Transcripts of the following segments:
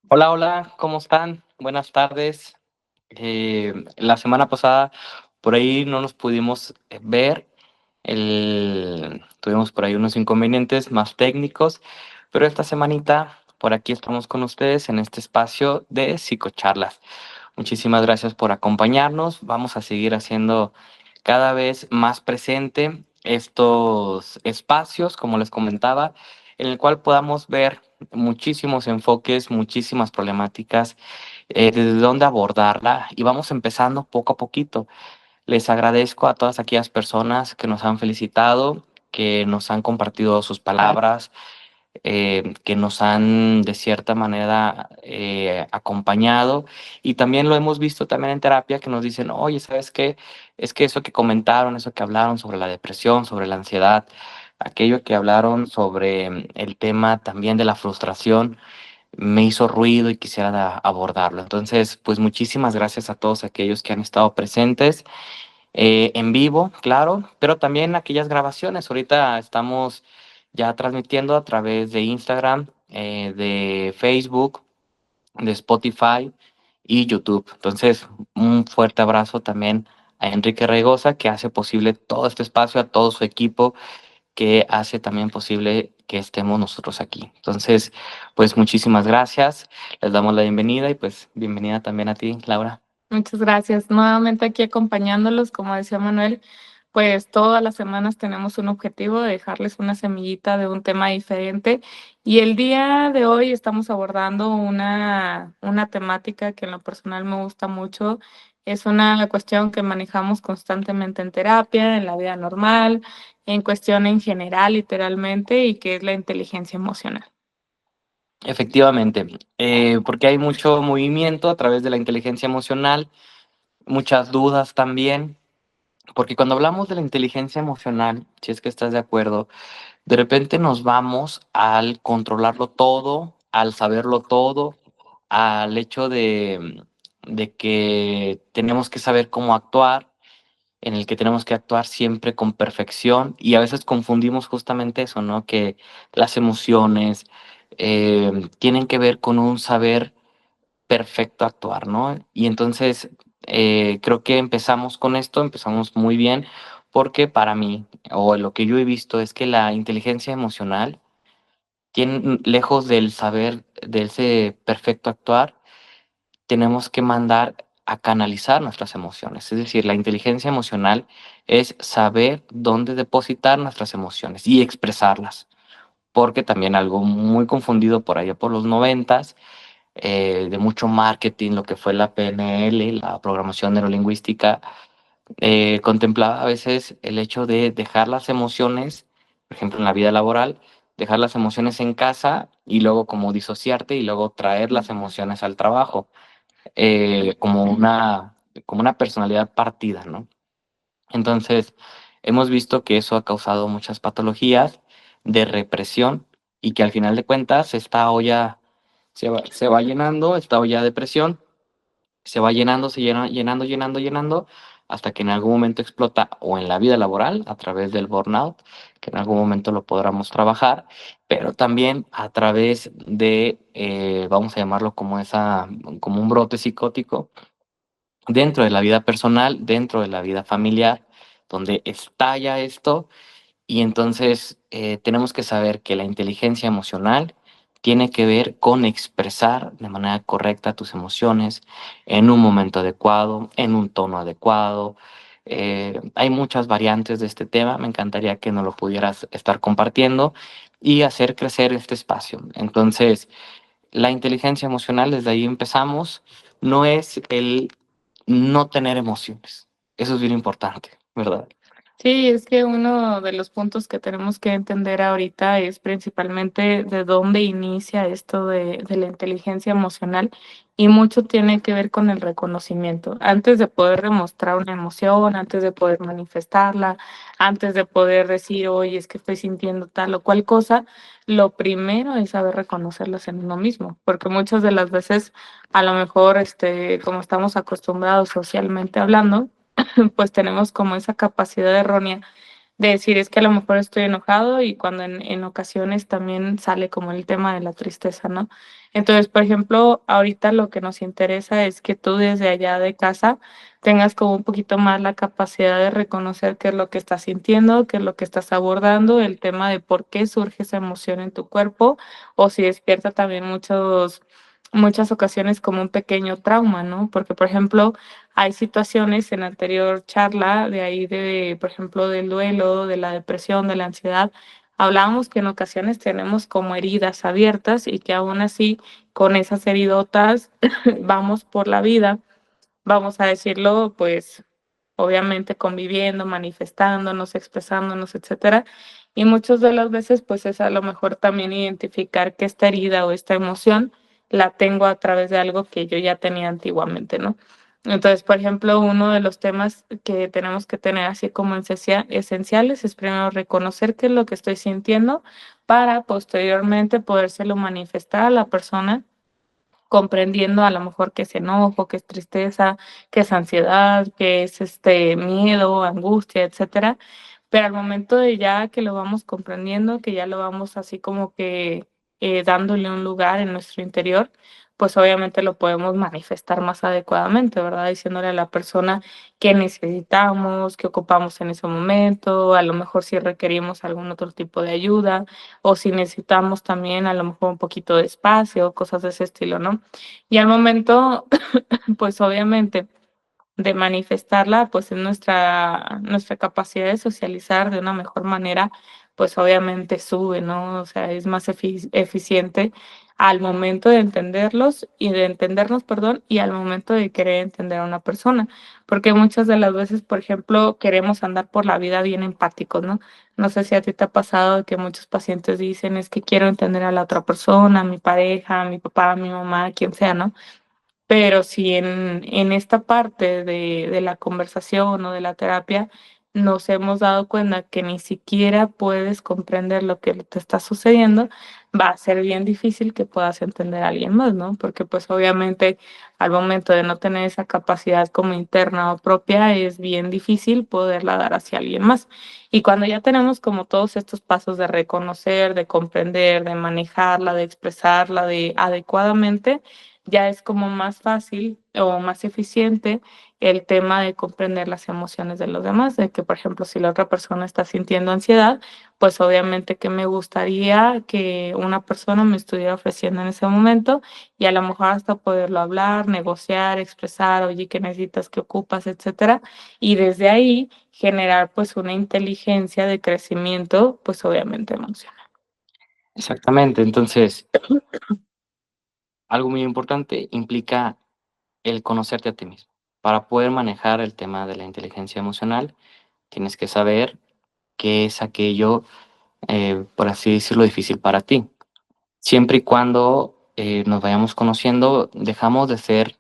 Hola, hola, ¿cómo están? Buenas tardes. La semana pasada por ahí no nos pudimos ver, tuvimos por ahí unos inconvenientes más técnicos, pero esta semanita por aquí estamos con ustedes en este espacio de psicocharlas. Muchísimas gracias por acompañarnos. Vamos a seguir haciendo cada vez más presente estos espacios, como les comentaba, en el cual podamos ver muchísimos enfoques, muchísimas problemáticas, desde dónde abordarla y vamos empezando poco a poquito. Les agradezco a todas aquellas personas que nos han felicitado, que nos han compartido sus palabras, que nos han de cierta manera acompañado y también lo hemos visto también en terapia que nos dicen, oye, ¿sabes qué? Es que eso que comentaron, eso que hablaron sobre la depresión, sobre la ansiedad, aquello que hablaron sobre el tema también de la frustración, me hizo ruido y quisiera abordarlo. Entonces, pues muchísimas gracias a todos aquellos que han estado presentes en vivo, claro, pero también aquellas grabaciones. Ahorita estamos ya transmitiendo a través de Instagram, de Facebook, de Spotify y YouTube. Entonces, un fuerte abrazo también a Enrique Regosa, que hace posible todo este espacio, a todo su equipo, que hace también posible que estemos nosotros aquí. Entonces, pues muchísimas gracias, les damos la bienvenida y pues bienvenida también a ti, Laura. Muchas gracias. Nuevamente aquí acompañándolos, como decía Manuel, pues todas las semanas tenemos un objetivo de dejarles una semillita de un tema diferente. Y el día de hoy estamos abordando una temática que en lo personal me gusta mucho. Es una cuestión que manejamos constantemente en terapia, en la vida normal, en cuestión en general, literalmente, y que es la inteligencia emocional. Efectivamente, porque hay mucho movimiento a través de la inteligencia emocional, muchas dudas también, porque cuando hablamos de la inteligencia emocional, si es que estás de acuerdo, de repente nos vamos al controlarlo todo, al saberlo todo, al hecho de que tenemos que saber cómo actuar, en el que tenemos que actuar siempre con perfección y a veces confundimos justamente eso, ¿no? Que las emociones tienen que ver con un saber perfecto actuar, ¿no? Y entonces creo que empezamos con esto, empezamos muy bien, porque para mí, o lo que yo he visto, es que la inteligencia emocional tiene, lejos del saber, de ese perfecto actuar, tenemos que mandar a canalizar nuestras emociones. Es decir, la inteligencia emocional es saber dónde depositar nuestras emociones y expresarlas. Porque también algo muy confundido por allá por los noventas, de mucho marketing, lo que fue la PNL, la programación neurolingüística, contemplaba a veces el hecho de dejar las emociones, por ejemplo, en la vida laboral, dejar las emociones en casa y luego como disociarte y luego traer las emociones al trabajo, como una personalidad partida, ¿no? Entonces, hemos visto que eso ha causado muchas patologías de represión y que al final de cuentas esta olla se va llenando, esta olla de presión se va llenando, se llena, llenando, llenando, llenando, hasta que en algún momento explota o en la vida laboral a través del burnout, que en algún momento lo podamos trabajar, pero también a través de, vamos a llamarlo como como un brote psicótico dentro de la vida personal, dentro de la vida familiar, donde estalla esto y entonces tenemos que saber que la inteligencia emocional tiene que ver con expresar de manera correcta tus emociones en un momento adecuado, en un tono adecuado. Hay muchas variantes de este tema, me encantaría que nos lo pudieras estar compartiendo y hacer crecer este espacio. Entonces, la inteligencia emocional, desde ahí empezamos, no es el no tener emociones. Eso es bien importante, ¿verdad? Sí, es que uno de los puntos que tenemos que entender ahorita es principalmente de dónde inicia esto de la inteligencia emocional y mucho tiene que ver con el reconocimiento. Antes de poder demostrar una emoción, antes de poder manifestarla, antes de poder decir, oye, es que estoy sintiendo tal o cual cosa, lo primero es saber reconocerlas en uno mismo, porque muchas de las veces, a lo mejor, como estamos acostumbrados socialmente hablando, pues tenemos como esa capacidad errónea de decir, es que a lo mejor estoy enojado y cuando en ocasiones también sale como el tema de la tristeza, ¿no? Entonces, por ejemplo, ahorita lo que nos interesa es que tú desde allá de casa tengas como un poquito más la capacidad de reconocer qué es lo que estás sintiendo, qué es lo que estás abordando, el tema de por qué surge esa emoción en tu cuerpo, o si despierta también muchas ocasiones como un pequeño trauma, ¿no? Porque, por ejemplo, hay situaciones en la anterior charla de ahí de, por ejemplo, del duelo, de la depresión, de la ansiedad. Hablábamos que en ocasiones tenemos como heridas abiertas y que aún así con esas heridotas vamos por la vida, vamos a decirlo, pues obviamente conviviendo, manifestándonos, expresándonos, etcétera. Y muchas de las veces, pues es a lo mejor también identificar que esta herida o esta emoción la tengo a través de algo que yo ya tenía antiguamente, ¿no? Entonces, por ejemplo, uno de los temas que tenemos que tener así como esenciales es primero reconocer qué es lo que estoy sintiendo para posteriormente podérselo manifestar a la persona comprendiendo a lo mejor que es enojo, que es tristeza, que es ansiedad, que es, miedo, angustia, etcétera. Pero al momento de ya que lo vamos comprendiendo, que ya lo vamos así como que, dándole un lugar en nuestro interior, pues obviamente lo podemos manifestar más adecuadamente, ¿verdad? Diciéndole a la persona qué necesitamos, qué ocupamos en ese momento, a lo mejor si requerimos algún otro tipo de ayuda, o si necesitamos también a lo mejor un poquito de espacio, cosas de ese estilo, ¿no? Y al momento, pues obviamente de manifestarla, pues es nuestra capacidad de socializar de una mejor manera, pues obviamente sube, ¿no? O sea, es más eficiente al momento de entenderlos y de entendernos, perdón, y al momento de querer entender a una persona, porque muchas de las veces, por ejemplo, queremos andar por la vida bien empáticos, ¿no? No sé si a ti te ha pasado que muchos pacientes dicen, es que quiero entender a la otra persona, a mi pareja, a mi papá, a mi mamá, quien sea, ¿no? Pero si en esta parte de la conversación o de la terapia nos hemos dado cuenta que ni siquiera puedes comprender lo que te está sucediendo, va a ser bien difícil que puedas entender a alguien más, ¿no? Porque, pues, obviamente, al momento de no tener esa capacidad como interna o propia, es bien difícil poderla dar hacia alguien más. Y cuando ya tenemos como todos estos pasos de reconocer, de comprender, de manejarla, de expresarla, de adecuadamente, ya es como más fácil o más eficiente el tema de comprender las emociones de los demás, de que, por ejemplo, si la otra persona está sintiendo ansiedad, pues obviamente que me gustaría que una persona me estuviera ofreciendo en ese momento y a lo mejor hasta poderlo hablar, negociar, expresar, oye, ¿qué necesitas, qué ocupas, etcétera? Y desde ahí generar pues una inteligencia de crecimiento, pues obviamente emocional. Exactamente, entonces, algo muy importante implica el conocerte a ti mismo. Para poder manejar el tema de la inteligencia emocional, tienes que saber qué es aquello, por así decirlo, difícil para ti. Siempre y cuando nos vayamos conociendo, dejamos de ser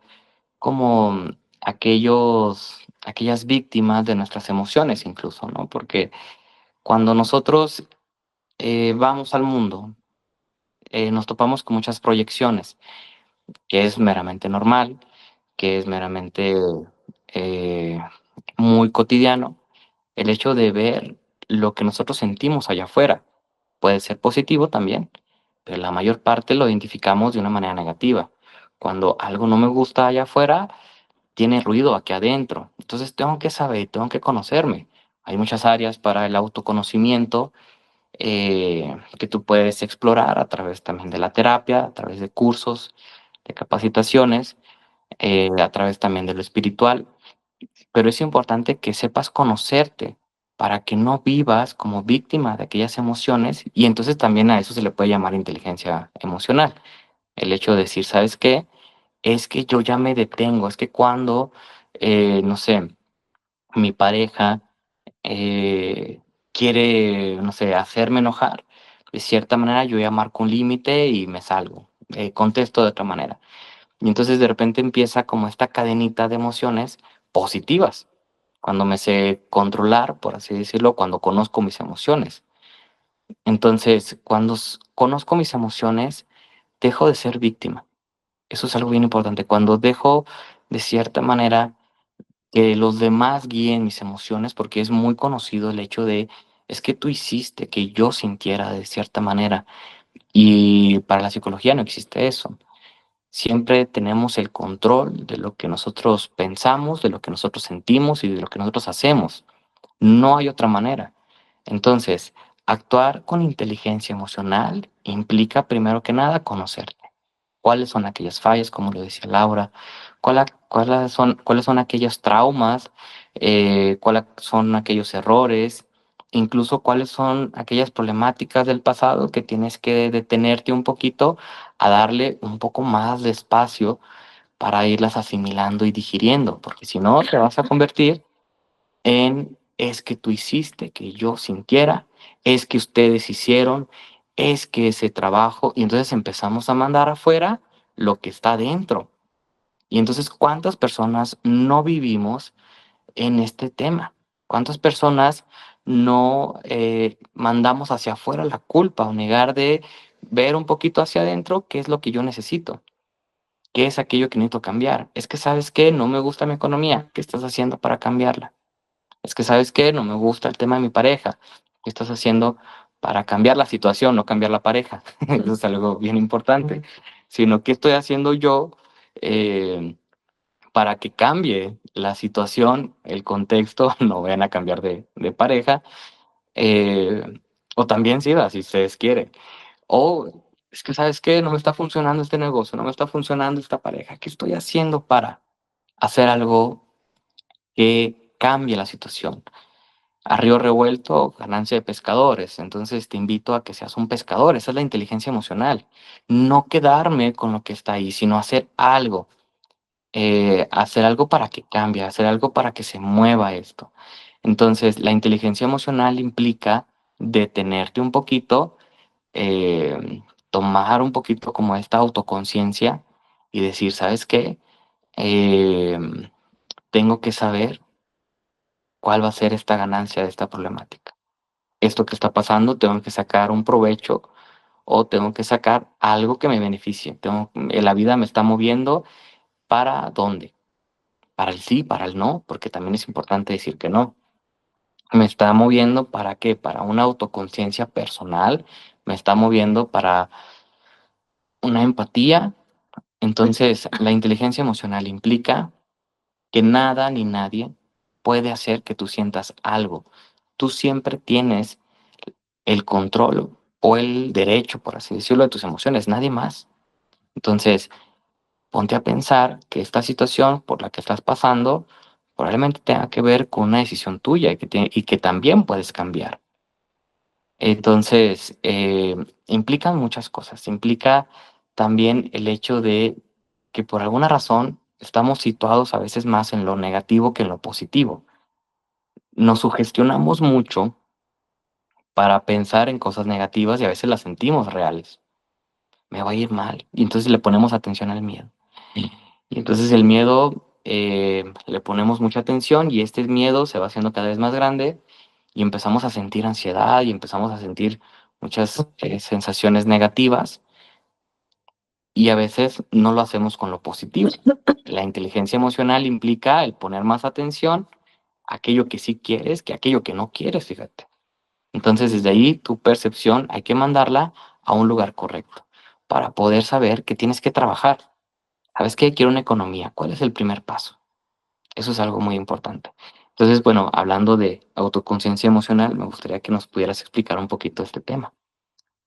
como aquellas víctimas de nuestras emociones incluso, ¿no? Porque cuando nosotros vamos al mundo, nos topamos con muchas proyecciones, que es meramente normal, que es meramente eh, muy cotidiano, el hecho de ver lo que nosotros sentimos allá afuera. Puede ser positivo también, pero la mayor parte lo identificamos de una manera negativa. Cuando algo no me gusta allá afuera, tiene ruido aquí adentro. Entonces tengo que saber, tengo que conocerme. Hay muchas áreas para el autoconocimiento que tú puedes explorar a través también de la terapia, a través de cursos, de capacitaciones, a través también de lo espiritual. Pero es importante que sepas conocerte para que no vivas como víctima de aquellas emociones y entonces también a eso se le puede llamar inteligencia emocional. El hecho de decir, ¿sabes qué? Es que yo ya me detengo, es que cuando, no sé, mi pareja quiere, no sé, hacerme enojar, de cierta manera yo ya marco un límite y me salgo, contesto de otra manera. Y entonces de repente empieza como esta cadenita de emociones positivas, cuando me sé controlar, por así decirlo, cuando conozco mis emociones. Entonces, cuando conozco mis emociones, dejo de ser víctima. Eso es algo bien importante. Cuando dejo de cierta manera que los demás guíen mis emociones, porque es muy conocido el hecho de es que tú hiciste que yo sintiera de cierta manera. Y para la psicología no existe eso. Siempre tenemos el control de lo que nosotros pensamos, de lo que nosotros sentimos y de lo que nosotros hacemos. No hay otra manera. Entonces, actuar con inteligencia emocional implica primero que nada conocerte. ¿Cuáles son aquellas fallas, como lo decía Laura? Cuáles son aquellos traumas? ¿Cuáles son aquellos errores? Incluso cuáles son aquellas problemáticas del pasado que tienes que detenerte un poquito a darle un poco más de espacio para irlas asimilando y digiriendo, porque si no te vas a convertir en es que tú hiciste que yo sintiera, es que ustedes hicieron, es que ese trabajo, y entonces empezamos a mandar afuera lo que está dentro. Y entonces, ¿cuántas personas no vivimos en este tema? ¿Cuántas personas no mandamos hacia afuera la culpa o negar de ver un poquito hacia adentro qué es lo que yo necesito? ¿Qué es aquello que necesito cambiar? Es que, ¿sabes qué? No me gusta mi economía. ¿Qué estás haciendo para cambiarla? Es que, ¿sabes qué? No me gusta el tema de mi pareja. ¿Qué estás haciendo para cambiar la situación, no cambiar la pareja? Eso es algo bien importante. Sino, ¿qué estoy haciendo yo eh, para que cambie la situación, el contexto? No vayan a cambiar de pareja. eh, o también, sí, si ustedes quieren. O es que, ¿sabes qué? No me está funcionando este negocio, no me está funcionando esta pareja. ¿Qué estoy haciendo para hacer algo que cambie la situación? A río revuelto, ganancia de pescadores. Entonces te invito a que seas un pescador. Esa es la inteligencia emocional. No quedarme con lo que está ahí, sino hacer algo para que cambie, hacer algo para que se mueva esto. Entonces, la inteligencia emocional implica detenerte un poquito, tomar un poquito como esta autoconciencia y decir, ¿sabes qué? Eh, tengo que saber cuál va a ser esta ganancia de esta problemática. Esto que está pasando, tengo que sacar un provecho o tengo que sacar algo que me beneficie. La vida me está moviendo para dónde, para el sí, para el no, porque también es importante decir que no. Me está moviendo para qué, para una autoconciencia personal, me está moviendo para una empatía. Entonces, la inteligencia emocional implica que nada ni nadie puede hacer que tú sientas algo. Tú siempre tienes el control o el derecho, por así decirlo, de tus emociones, nadie más. Entonces, ponte a pensar que esta situación por la que estás pasando probablemente tenga que ver con una decisión tuya y que también puedes cambiar. Entonces, implican muchas cosas. Implica también el hecho de que por alguna razón estamos situados a veces más en lo negativo que en lo positivo. Nos sugestionamos mucho para pensar en cosas negativas y a veces las sentimos reales. Me va a ir mal. Y entonces le ponemos atención al miedo. Y entonces el miedo le ponemos mucha atención y este miedo se va haciendo cada vez más grande y empezamos a sentir ansiedad y empezamos a sentir muchas sensaciones negativas y a veces no lo hacemos con lo positivo. La inteligencia emocional implica el poner más atención a aquello que sí quieres que a aquello que no quieres, fíjate. Entonces, desde ahí, tu percepción hay que mandarla a un lugar correcto para poder saber que tienes que trabajar. ¿Sabes qué? Quiero una economía. ¿Cuál es el primer paso? Eso es algo muy importante. Entonces, bueno, hablando de autoconciencia emocional, me gustaría que nos pudieras explicar un poquito este tema.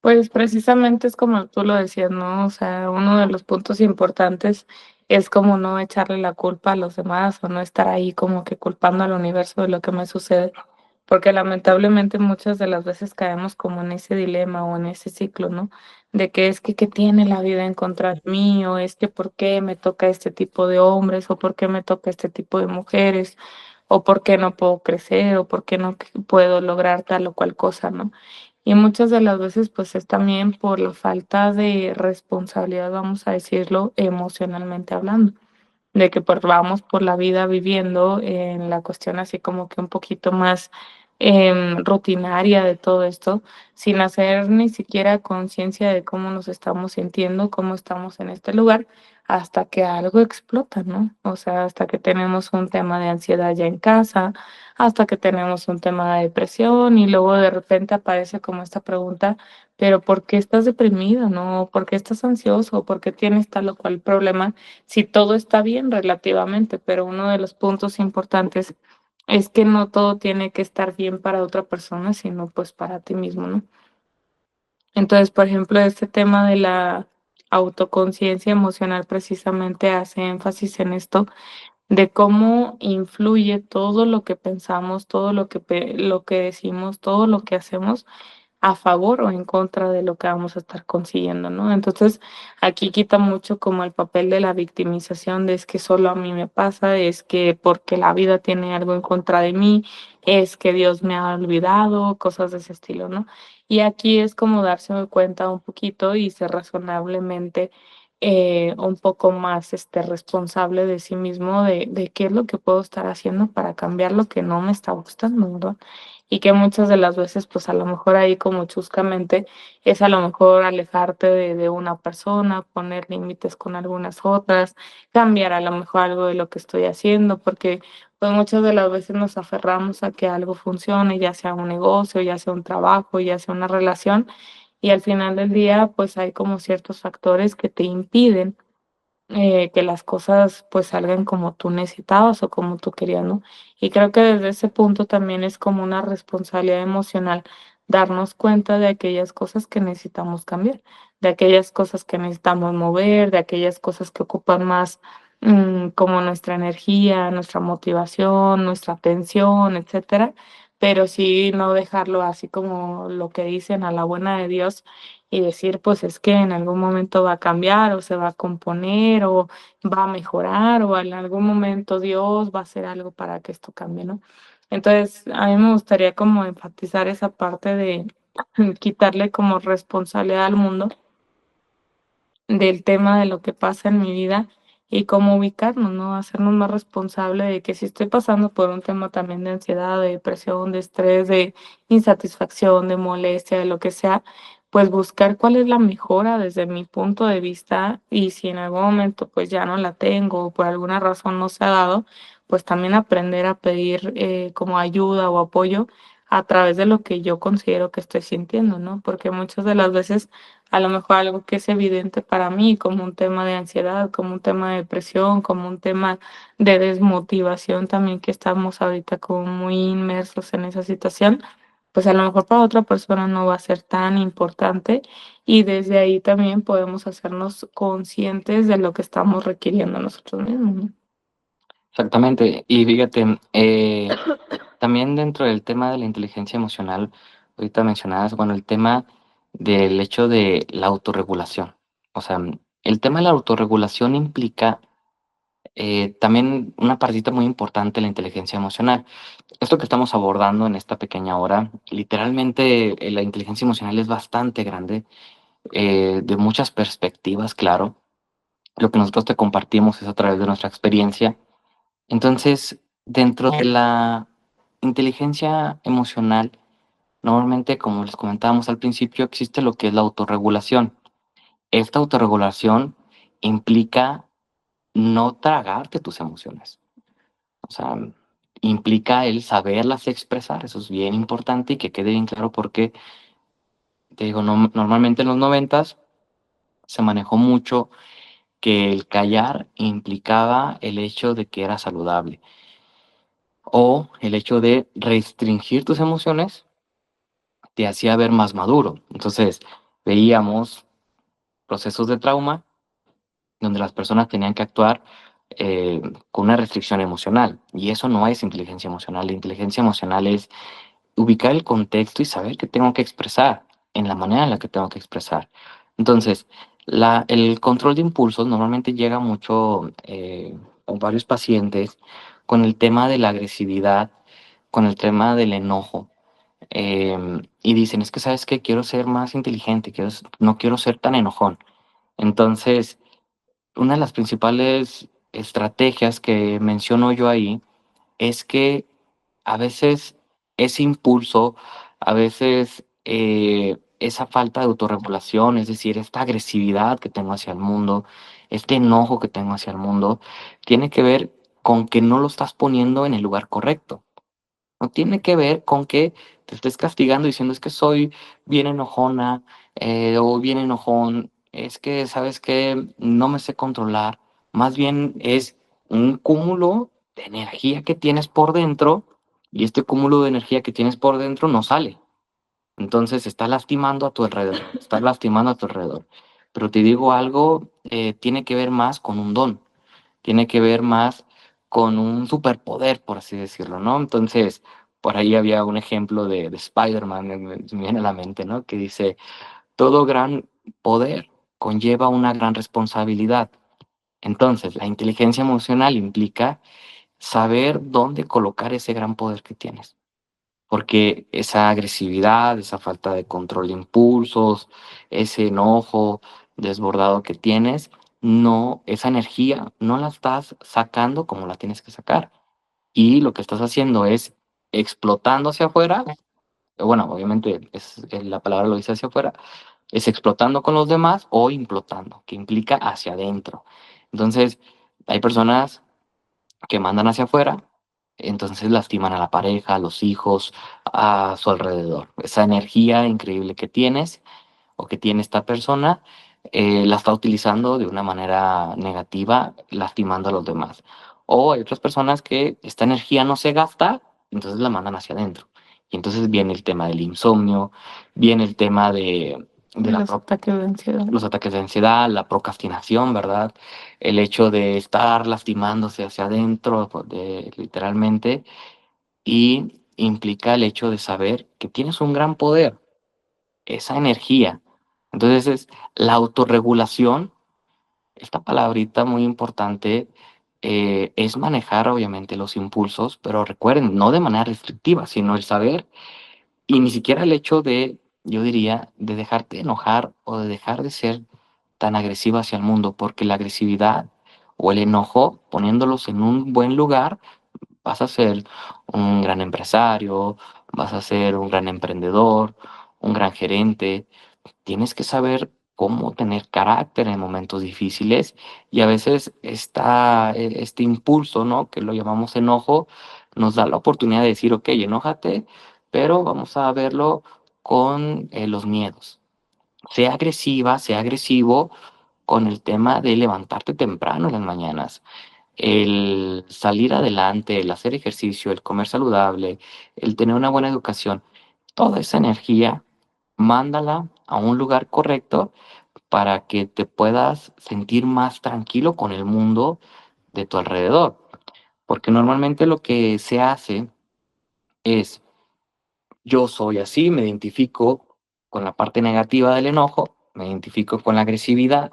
Pues precisamente es como tú lo decías, ¿no? O sea, uno de los puntos importantes es como no echarle la culpa a los demás o no estar ahí como que culpando al universo de lo que me sucede, porque lamentablemente muchas de las veces caemos como en ese dilema o en ese ciclo, ¿no? De que es que qué tiene la vida en contra de mí o es que por qué me toca este tipo de hombres o por qué me toca este tipo de mujeres o por qué no puedo crecer o por qué no puedo lograr tal o cual cosa, ¿no? Y muchas de las veces, pues, es también por la falta de responsabilidad, vamos a decirlo, emocionalmente hablando, de que, pues, vamos por la vida viviendo en la cuestión así como que un poquito más rutinaria de todo esto, sin hacer ni siquiera conciencia de cómo nos estamos sintiendo, cómo estamos en este lugar, hasta que algo explota, ¿no? O sea, hasta que tenemos un tema de ansiedad ya en casa, hasta que tenemos un tema de depresión y luego de repente aparece como esta pregunta, pero ¿por qué estás deprimido, no? ¿Por qué estás ansioso? ¿Por qué tienes tal o cual problema? Si todo está bien relativamente, pero uno de los puntos importantes es que no todo tiene que estar bien para otra persona, sino pues para ti mismo, ¿no? Entonces, por ejemplo, este tema de la autoconciencia emocional precisamente hace énfasis en esto, de cómo influye todo lo que pensamos, todo lo que decimos, todo lo que hacemos a favor o en contra de lo que vamos a estar consiguiendo, ¿no? Entonces, aquí quita mucho como el papel de la victimización, de es que solo a mí me pasa, es que porque la vida tiene algo en contra de mí, es que Dios me ha olvidado, cosas de ese estilo, ¿no? Y aquí es como darse cuenta un poquito y ser razonablemente un poco más responsable de sí mismo, de qué es lo que puedo estar haciendo para cambiar lo que no me está gustando, ¿verdad? Y que muchas de las veces, pues, a lo mejor ahí como chuscamente es a lo mejor alejarte de una persona, poner límites con algunas otras, cambiar a lo mejor algo de lo que estoy haciendo, porque, pues, muchas de las veces nos aferramos a que algo funcione, ya sea un negocio, ya sea un trabajo, ya sea una relación, y al final del día, pues, hay como ciertos factores que te impiden que las cosas, pues, salgan como tú necesitabas o como tú querías, ¿no? Y creo que desde ese punto también es como una responsabilidad emocional darnos cuenta de aquellas cosas que necesitamos cambiar, de aquellas cosas que necesitamos mover, de aquellas cosas que ocupan más, como nuestra energía, nuestra motivación, nuestra atención, etcétera, pero sí no dejarlo así como lo que dicen a la buena de Dios, y decir, pues es que en algún momento va a cambiar o se va a componer o va a mejorar o en algún momento Dios va a hacer algo para que esto cambie, ¿no? Entonces, a mí me gustaría como enfatizar esa parte de quitarle como responsabilidad al mundo del tema de lo que pasa en mi vida y cómo ubicarnos, ¿no? Hacernos más responsable de que si estoy pasando por un tema también de ansiedad, de depresión, de estrés, de insatisfacción, de molestia, de lo que sea, pues buscar cuál es la mejora desde mi punto de vista y si en algún momento pues ya no la tengo o por alguna razón no se ha dado, pues también aprender a pedir como ayuda o apoyo a través de lo que yo considero que estoy sintiendo, ¿no? Porque muchas de las veces a lo mejor algo que es evidente para mí, como un tema de ansiedad, como un tema de depresión, como un tema de desmotivación también, que estamos ahorita como muy inmersos en esa situación, pues a lo mejor para otra persona no va a ser tan importante y desde ahí también podemos hacernos conscientes de lo que estamos requiriendo nosotros mismos, ¿no? Exactamente. Y fíjate, también dentro del tema de la inteligencia emocional, ahorita mencionabas, bueno, el tema del hecho de la autorregulación. O sea, el tema de la autorregulación implica también una partita muy importante de la inteligencia emocional. Esto que estamos abordando en esta pequeña hora, literalmente la inteligencia emocional es bastante grande, de muchas perspectivas, claro. Lo que nosotros te compartimos es a través de nuestra experiencia. Entonces, dentro de la inteligencia emocional, normalmente, como les comentábamos al principio, existe lo que es la autorregulación. Esta autorregulación implica no tragarte tus emociones. O sea, implica el saberlas expresar. Eso es bien importante y que quede bien claro porque, te digo, normalmente en los noventas se manejó mucho que el callar implicaba el hecho de que era saludable o el hecho de restringir tus emociones te hacía ver más maduro. Entonces, veíamos procesos de trauma donde las personas tenían que actuar con una restricción emocional. Y eso no es inteligencia emocional. La inteligencia emocional es ubicar el contexto y saber qué tengo que expresar en la manera en la que tengo que expresar. Entonces, el control de impulsos normalmente llega mucho con varios pacientes con el tema de la agresividad, con el tema del enojo. Y dicen, es que sabes que quiero ser más inteligente, no quiero ser tan enojón. Entonces, una de las principales estrategias que menciono yo ahí es que a veces ese impulso, a veces esa falta de autorregulación, es decir, esta agresividad que tengo hacia el mundo, este enojo que tengo hacia el mundo, tiene que ver con que no lo estás poniendo en el lugar correcto. No tiene que ver con que te estés castigando diciendo es que soy bien enojona o bien enojón, es que, ¿sabes que no me sé controlar? Más bien es un cúmulo de energía que tienes por dentro y este cúmulo de energía que tienes por dentro no sale. Entonces está lastimando a tu alrededor, está lastimando a tu alrededor. Pero te digo algo, tiene que ver más con un don, tiene que ver más con un superpoder, por así decirlo, ¿no? Entonces, por ahí había un ejemplo de Spider-Man, me viene a la mente, ¿no? Que dice, todo gran poder conlleva una gran responsabilidad. Entonces, la inteligencia emocional implica saber dónde colocar ese gran poder que tienes. Porque esa agresividad, esa falta de control de impulsos, ese enojo desbordado que tienes, no, esa energía no la estás sacando como la tienes que sacar. Y lo que estás haciendo es explotando hacia afuera, bueno, obviamente la palabra lo dice hacia afuera, es explotando con los demás o implotando, que implica hacia adentro. Entonces, hay personas que mandan hacia afuera, entonces lastiman a la pareja, a los hijos, a su alrededor. Esa energía increíble que tienes o que tiene esta persona, la está utilizando de una manera negativa, lastimando a los demás. O hay otras personas que esta energía no se gasta, entonces la mandan hacia adentro. Y entonces viene el tema del insomnio, viene el tema de Los ataques de ansiedad. los ataques de ansiedad, la procrastinación, ¿verdad? El hecho de estar lastimándose hacia adentro, literalmente, y implica el hecho de saber que tienes un gran poder, esa energía. Entonces es la autorregulación, esta palabrita muy importante, es manejar obviamente los impulsos, pero recuerden, no de manera restrictiva, sino el saber y ni siquiera el hecho de, yo diría, de dejarte enojar o de dejar de ser tan agresiva hacia el mundo, porque la agresividad o el enojo, poniéndolos en un buen lugar, vas a ser un gran empresario, vas a ser un gran emprendedor, un gran gerente. Tienes que saber cómo tener carácter en momentos difíciles y a veces este impulso, ¿no? Que lo llamamos enojo, nos da la oportunidad de decir, ok, enójate, pero vamos a verlo con los miedos. Sea agresiva, sea agresivo con el tema de levantarte temprano en las mañanas, el salir adelante, el hacer ejercicio, el comer saludable, el tener una buena educación, toda esa energía, mándala a un lugar correcto para que te puedas sentir más tranquilo con el mundo de tu alrededor. Porque normalmente lo que se hace es, yo soy así, me identifico con la parte negativa del enojo, me identifico con la agresividad,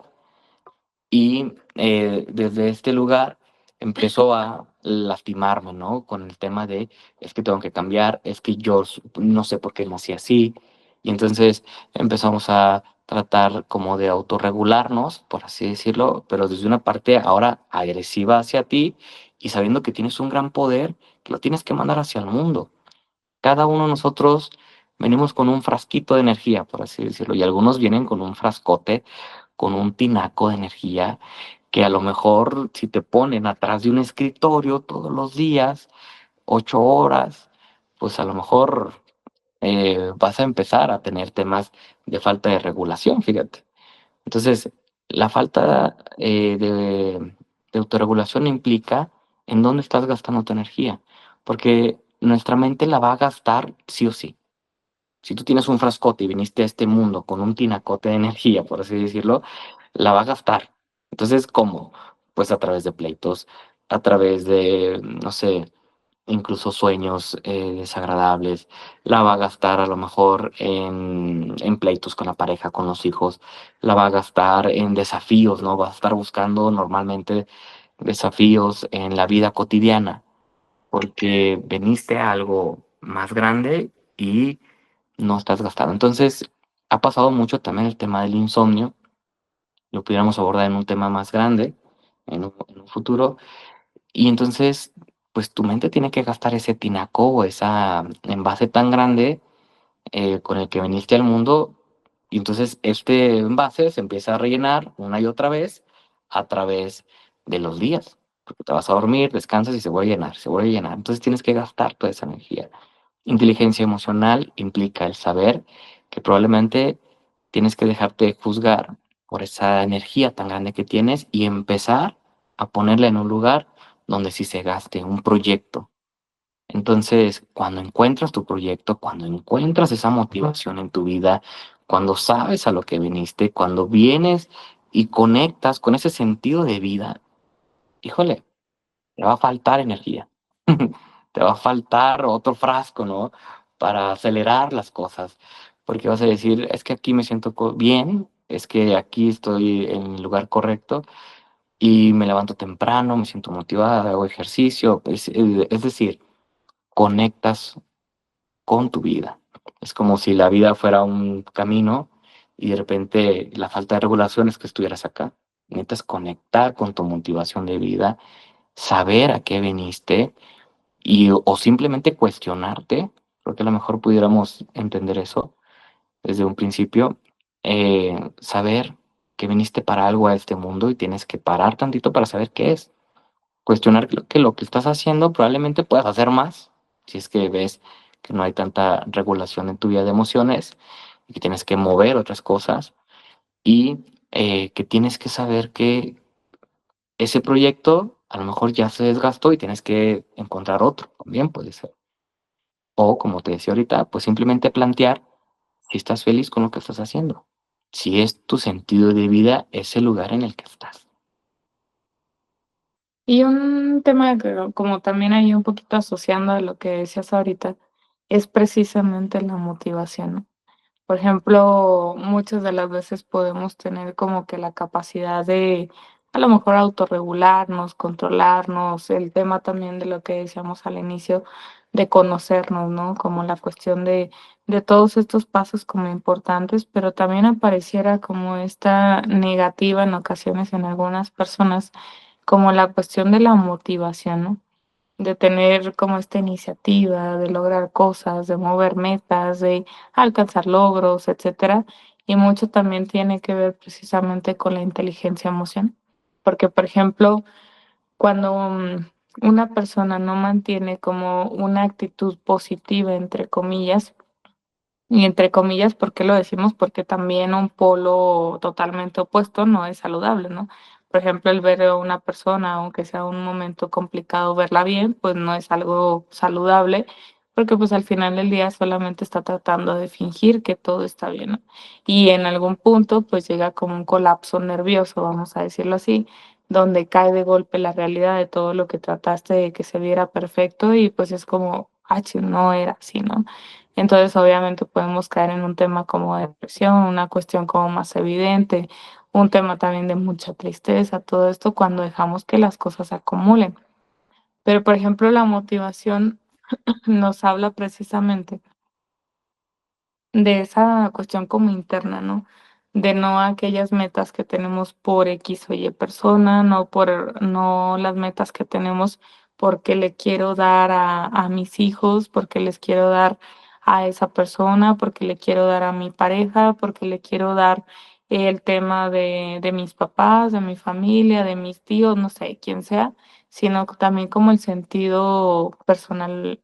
y desde este lugar empezó a lastimarme, ¿no? Con el tema de, es que tengo que cambiar, es que yo no sé por qué nací así. Y entonces empezamos a tratar como de autorregularnos, por así decirlo, pero desde una parte ahora agresiva hacia ti y sabiendo que tienes un gran poder que lo tienes que mandar hacia el mundo. Cada uno de nosotros venimos con un frasquito de energía, por así decirlo, y algunos vienen con un frascote, con un tinaco de energía, que a lo mejor si te ponen atrás de un escritorio todos los días, 8 horas, pues a lo mejor vas a empezar a tener temas de falta de regulación, fíjate. Entonces, la falta de autorregulación implica en dónde estás gastando tu energía, porque nuestra mente la va a gastar sí o sí. Si tú tienes un frascote y viniste a este mundo con un tinacote de energía, por así decirlo, la va a gastar. Entonces, ¿cómo? Pues a través de pleitos, a través de, no sé, incluso sueños desagradables, la va a gastar a lo mejor en pleitos con la pareja, con los hijos, la va a gastar en desafíos, ¿no? Va a estar buscando normalmente desafíos en la vida cotidiana, porque veniste a algo más grande y no estás gastando. Entonces, ha pasado mucho también el tema del insomnio, lo pudiéramos abordar en un tema más grande, en un futuro, y entonces, pues tu mente tiene que gastar ese tinaco o esa envase tan grande con el que viniste al mundo. Y entonces este envase se empieza a rellenar una y otra vez a través de los días. Porque te vas a dormir, descansas y se vuelve a llenar, se vuelve a llenar. Entonces tienes que gastar toda esa energía. Inteligencia emocional implica el saber que probablemente tienes que dejarte de juzgar por esa energía tan grande que tienes y empezar a ponerla en un lugar donde sí se gaste, un proyecto. Entonces, cuando encuentras tu proyecto, cuando encuentras esa motivación en tu vida, cuando sabes a lo que viniste, cuando vienes y conectas con ese sentido de vida, híjole, te va a faltar energía. Te va a faltar otro frasco, ¿no? Para acelerar las cosas. Porque vas a decir, es que aquí me siento bien, es que aquí estoy en el lugar correcto y me levanto temprano, me siento motivada, hago ejercicio. Es decir, conectas con tu vida. Es como si la vida fuera un camino y de repente la falta de regulación es que estuvieras acá. Necesitas conectar con tu motivación de vida, saber a qué viniste y o simplemente cuestionarte, porque a lo mejor pudiéramos entender eso desde un principio, saber que viniste para algo a este mundo y tienes que parar tantito para saber qué es. Cuestionar que lo que estás haciendo probablemente puedas hacer más, si es que ves que no hay tanta regulación en tu vida de emociones y que tienes que mover otras cosas y que tienes que saber que ese proyecto a lo mejor ya se desgastó y tienes que encontrar otro, también puede ser. O como te decía ahorita, pues simplemente plantear si estás feliz con lo que estás haciendo, si es tu sentido de vida ese lugar en el que estás. Y un tema que como también ahí un poquito asociando a lo que decías ahorita, es precisamente la motivación, ¿no? Por ejemplo, muchas de las veces podemos tener como que la capacidad de, a lo mejor, autorregularnos, controlarnos, el tema también de lo que decíamos al inicio, de conocernos, ¿no? Como la cuestión de todos estos pasos como importantes, pero también apareciera como esta negativa en ocasiones en algunas personas, como la cuestión de la motivación, ¿no? De tener como esta iniciativa, de lograr cosas, de mover metas, de alcanzar logros, etcétera. Y mucho también tiene que ver precisamente con la inteligencia emocional. Porque, por ejemplo, cuando, una persona no mantiene como una actitud positiva, entre comillas, y entre comillas, ¿por qué lo decimos? Porque también un polo totalmente opuesto no es saludable, ¿no? Por ejemplo, el ver a una persona, aunque sea un momento complicado verla bien, pues no es algo saludable, porque pues al final del día solamente está tratando de fingir que todo está bien, ¿no? Y en algún punto pues llega como un colapso nervioso, vamos a decirlo así, donde cae de golpe la realidad de todo lo que trataste de que se viera perfecto y pues es como, ah, no era así, ¿no? Entonces, obviamente, podemos caer en un tema como depresión, una cuestión como más evidente, un tema también de mucha tristeza, todo esto cuando dejamos que las cosas se acumulen. Pero, por ejemplo, la motivación nos habla precisamente de esa cuestión como interna, ¿no? De no aquellas metas que tenemos por X o Y persona, no las metas que tenemos porque le quiero dar a mis hijos, porque les quiero dar a esa persona, porque le quiero dar a mi pareja, porque le quiero dar el tema de mis papás, de mi familia, de mis tíos, no sé, quién sea, sino también como el sentido personal,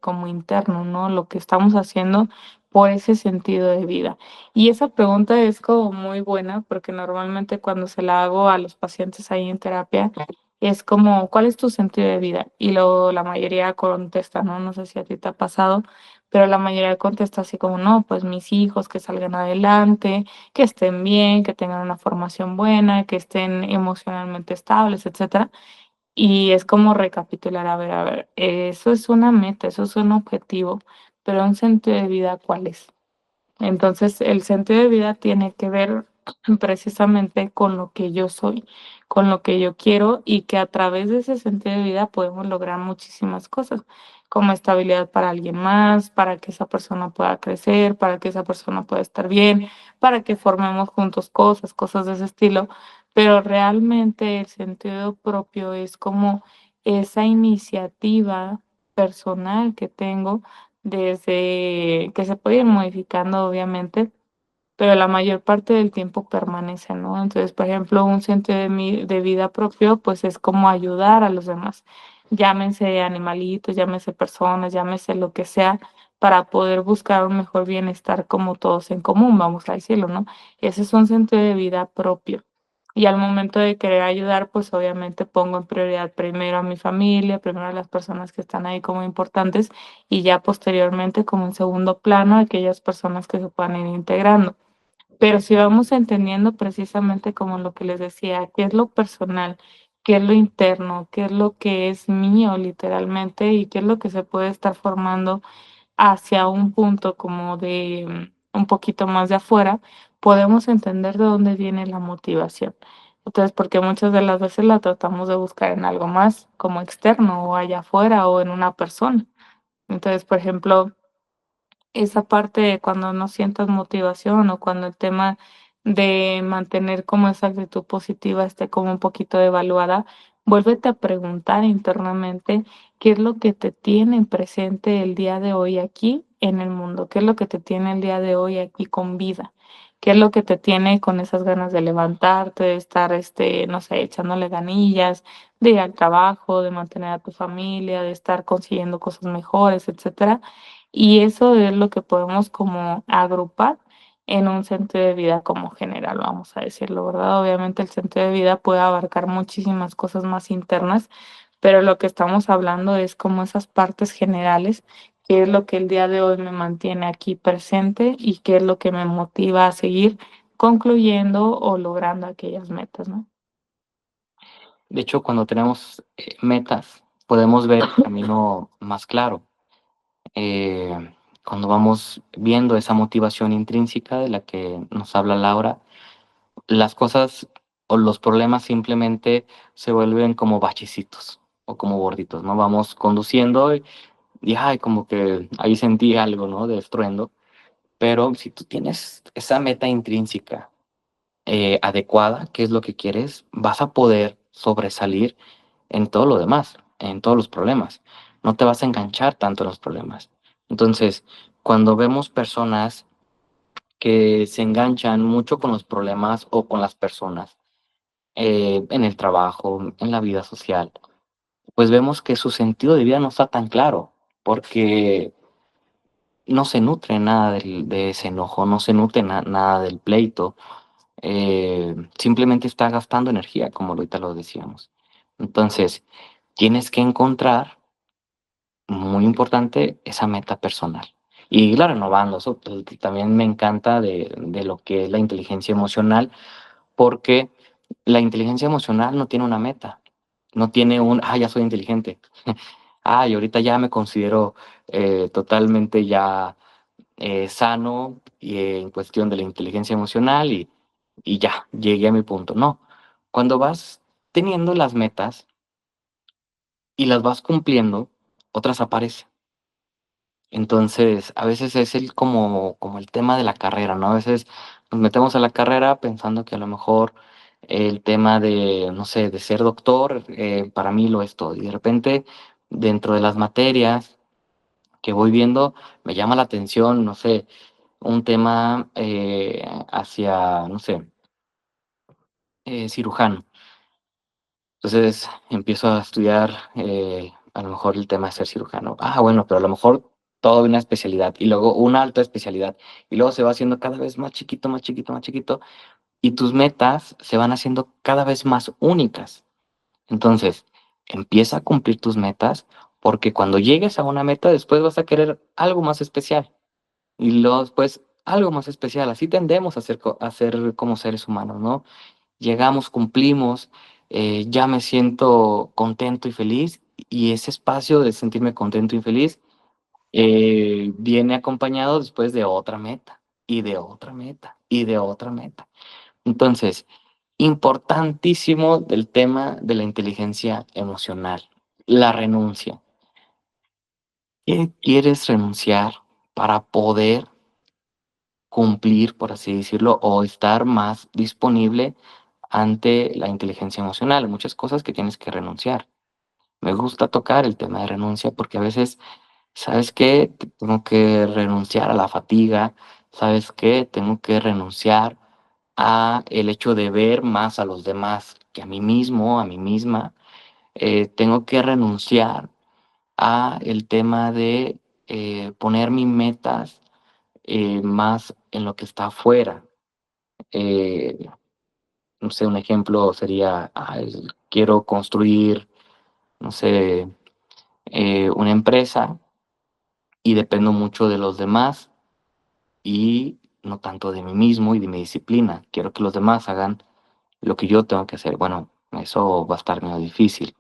como interno, ¿no? Lo que estamos haciendo por ese sentido de vida. Y esa pregunta es como muy buena, porque normalmente cuando se la hago a los pacientes ahí en terapia, es como, ¿cuál es tu sentido de vida? Y luego la mayoría contesta, ¿no? No sé si a ti te ha pasado, pero la mayoría contesta así como, no, pues mis hijos que salgan adelante, que estén bien, que tengan una formación buena, que estén emocionalmente estables, etcétera. Y es como recapitular, a ver, eso es una meta, eso es un objetivo, pero un sentido de vida, ¿cuál es? Entonces, el sentido de vida tiene que ver precisamente con lo que yo soy, con lo que yo quiero y que a través de ese sentido de vida podemos lograr muchísimas cosas, como estabilidad para alguien más, para que esa persona pueda crecer, para que esa persona pueda estar bien, para que formemos juntos cosas, cosas de ese estilo, pero realmente el sentido propio es como esa iniciativa personal que tengo desde que se puede ir modificando, obviamente, pero la mayor parte del tiempo permanece, ¿no? Entonces, por ejemplo, un sentido de vida propio, pues, es como ayudar a los demás, llámense animalitos, llámese personas, llámese lo que sea, para poder buscar un mejor bienestar como todos en común, vamos a decirlo, ¿no? Ese es un sentido de vida propio. Y al momento de querer ayudar, pues, obviamente pongo en prioridad primero a mi familia, primero a las personas que están ahí como importantes, y ya posteriormente, como en segundo plano, aquellas personas que se puedan ir integrando. Pero si vamos entendiendo precisamente como lo que les decía, qué es lo personal, qué es lo interno, qué es lo que es mío literalmente y qué es lo que se puede estar formando hacia un punto como de un poquito más de afuera, podemos entender de dónde viene la motivación. Entonces, porque muchas de las veces la tratamos de buscar en algo más como externo o allá afuera o en una persona. Entonces, por ejemplo, esa parte de cuando no sientas motivación o cuando el tema de mantener como esa actitud positiva esté como un poquito devaluada, vuélvete a preguntar internamente qué es lo que te tiene presente el día de hoy aquí en el mundo, qué es lo que te tiene el día de hoy aquí con vida, qué es lo que te tiene con esas ganas de levantarte, de estar, no sé, echándole ganillas, de ir al trabajo, de mantener a tu familia, de estar consiguiendo cosas mejores, etcétera. Y eso es lo que podemos como agrupar en un sentido de vida como general, vamos a decirlo, ¿verdad? Obviamente el sentido de vida puede abarcar muchísimas cosas más internas, pero lo que estamos hablando es como esas partes generales, qué es lo que el día de hoy me mantiene aquí presente y qué es lo que me motiva a seguir concluyendo o logrando aquellas metas, ¿no? De hecho, cuando tenemos metas, podemos ver el camino más claro. Cuando vamos viendo esa motivación intrínseca de la que nos habla Laura, las cosas o los problemas simplemente se vuelven como bachecitos o como gorditos, ¿no? Vamos conduciendo y ay, como que ahí sentí algo, ¿no? De estruendo. Pero si tú tienes esa meta intrínseca adecuada, qué es lo que quieres, vas a poder sobresalir en todo lo demás, en todos los problemas. No te vas a enganchar tanto en los problemas. Entonces, cuando vemos personas que se enganchan mucho con los problemas o con las personas, en el trabajo, en la vida social, pues vemos que su sentido de vida no está tan claro, porque no se nutre nada de ese enojo, no se nutre nada del pleito, simplemente está gastando energía, como ahorita lo decíamos. Entonces, tienes que encontrar, muy importante, esa meta personal. Y claro, renovando, eso también me encanta de lo que es la inteligencia emocional, porque la inteligencia emocional no tiene una meta, no tiene ya soy inteligente, y ahorita ya me considero totalmente ya sano y, en cuestión de la inteligencia emocional y ya, llegué a mi punto. No, cuando vas teniendo las metas y las vas cumpliendo, otras aparecen. Entonces, a veces es como el tema de la carrera, ¿no? A veces nos metemos a la carrera pensando que a lo mejor el tema de, no sé, de ser doctor, para mí lo es todo. Y de repente, dentro de las materias que voy viendo, me llama la atención, no sé, un tema hacia, no sé, cirujano. Entonces empiezo a estudiar a lo mejor el tema de ser cirujano. Bueno, pero a lo mejor todo una especialidad y luego una alta especialidad y luego se va haciendo cada vez más chiquito, más chiquito, más chiquito y tus metas se van haciendo cada vez más únicas. Entonces, empieza a cumplir tus metas porque cuando llegues a una meta después vas a querer algo más especial y luego después algo más especial. Así tendemos a ser como seres humanos, ¿no? Llegamos, cumplimos, ya me siento contento y feliz y ese espacio de sentirme contento y feliz viene acompañado después de otra meta y de otra meta y de otra meta. Entonces, importantísimo del tema de la inteligencia emocional, la renuncia. ¿Qué quieres renunciar para poder cumplir, por así decirlo, o estar más disponible ante la inteligencia emocional? Muchas cosas que tienes que renunciar. Me gusta tocar el tema de renuncia porque a veces, ¿sabes qué? Tengo que renunciar a la fatiga, ¿sabes qué? Tengo que renunciar a el hecho de ver más a los demás que a mí mismo, a mí misma. Tengo que renunciar a el tema de poner mis metas más en lo que está afuera. Eh, no sé, un ejemplo sería, quiero construir, no sé, una empresa y dependo mucho de los demás y no tanto de mí mismo y de mi disciplina. Quiero que los demás hagan lo que yo tengo que hacer. Bueno, eso va a estar medio difícil.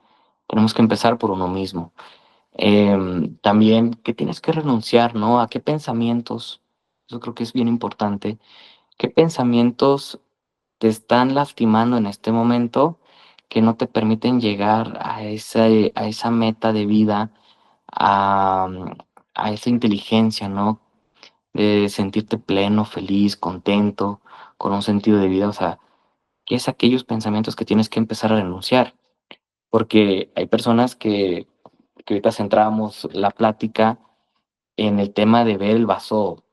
Tenemos que empezar por uno mismo. También que tienes que renunciar, ¿no? ¿A qué pensamientos? Eso creo que es bien importante. ¿Qué pensamientos te están lastimando en este momento que no te permiten llegar a esa meta de vida, a, a esa inteligencia, ¿no? De sentirte pleno, feliz, contento, con un sentido de vida? O sea, ¿qué es aquellos pensamientos que tienes que empezar a renunciar? Porque hay personas que ahorita centramos la plática en el tema de ver el vaso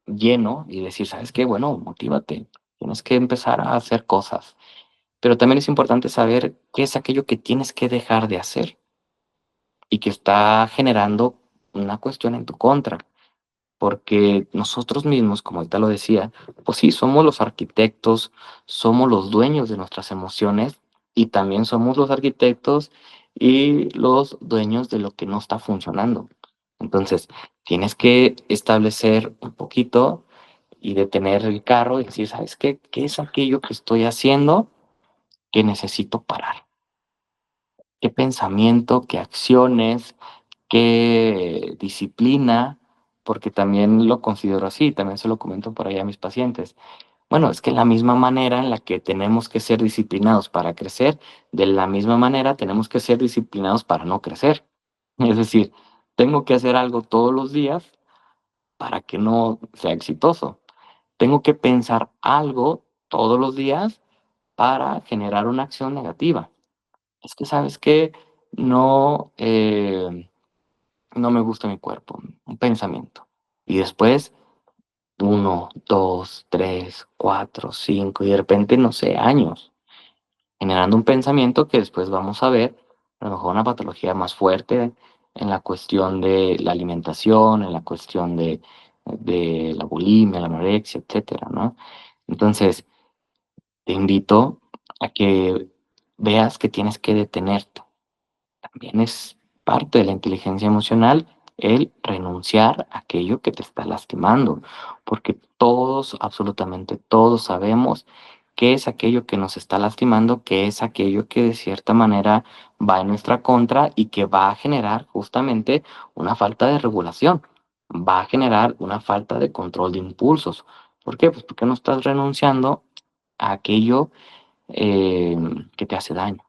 lleno y decir, ¿sabes qué? Bueno, motívate, tienes que empezar a hacer cosas. Pero también es importante saber qué es aquello que tienes que dejar de hacer y que está generando una cuestión en tu contra. Porque nosotros mismos, como ahorita lo decía, pues sí, somos los arquitectos, somos los dueños de nuestras emociones y también somos los arquitectos y los dueños de lo que no está funcionando. Entonces, tienes que establecer un poquito y detener el carro y decir, ¿sabes qué? ¿Qué es aquello que estoy haciendo que necesito parar? ¿Qué pensamiento, qué acciones, qué disciplina? Porque también lo considero así, también se lo comento por ahí a mis pacientes. Bueno, es que la misma manera en la que tenemos que ser disciplinados para crecer, de la misma manera tenemos que ser disciplinados para no crecer. Es decir, tengo que hacer algo todos los días para que no sea exitoso. Tengo que pensar algo todos los días para generar una acción negativa. Es que, ¿sabes qué? No, no me gusta mi cuerpo, un pensamiento. Y después, uno, dos, tres, cuatro, cinco, y de repente, no sé, años, generando un pensamiento que después vamos a ver, a lo mejor una patología más fuerte en la cuestión de la alimentación, en la cuestión de la bulimia, la anorexia, etcétera, ¿no? Entonces, te invito a que veas que tienes que detenerte. También es parte de la inteligencia emocional el renunciar a aquello que te está lastimando, porque todos, absolutamente todos sabemos qué es aquello que nos está lastimando, qué es aquello que de cierta manera va en nuestra contra y que va a generar justamente una falta de regulación, va a generar una falta de control de impulsos. ¿Por qué? Pues porque no estás renunciando a aquello eh, que te hace daño.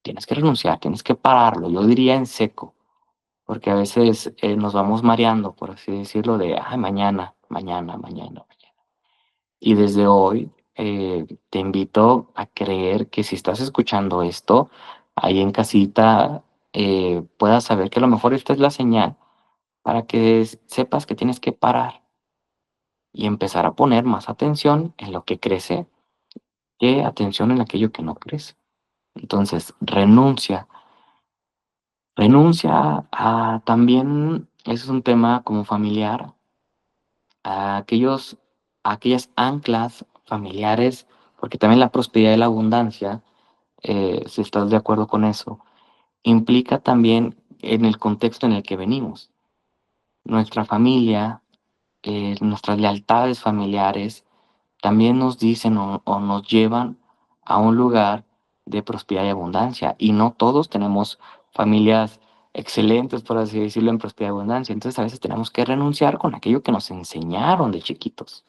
Tienes que renunciar, tienes que pararlo, yo diría en seco, porque a veces nos vamos mareando, por así decirlo, de ay, mañana, mañana, mañana, mañana. Y desde hoy te invito a creer que si estás escuchando esto, ahí en casita, puedas saber que a lo mejor esta es la señal para que sepas que tienes que parar y empezar a poner más atención en lo que crece que atención en aquello que no crece. Entonces, renuncia. Renuncia a también, ese es un tema como familiar, a a aquellas anclas familiares, porque también la prosperidad y la abundancia, si estás de acuerdo con eso, implica también en el contexto en el que venimos. Nuestra familia, nuestras lealtades familiares también nos dicen o nos llevan a un lugar de prosperidad y abundancia. Y no todos tenemos familias excelentes, por así decirlo, en prosperidad y abundancia. Entonces a veces tenemos que renunciar con aquello que nos enseñaron de chiquitos.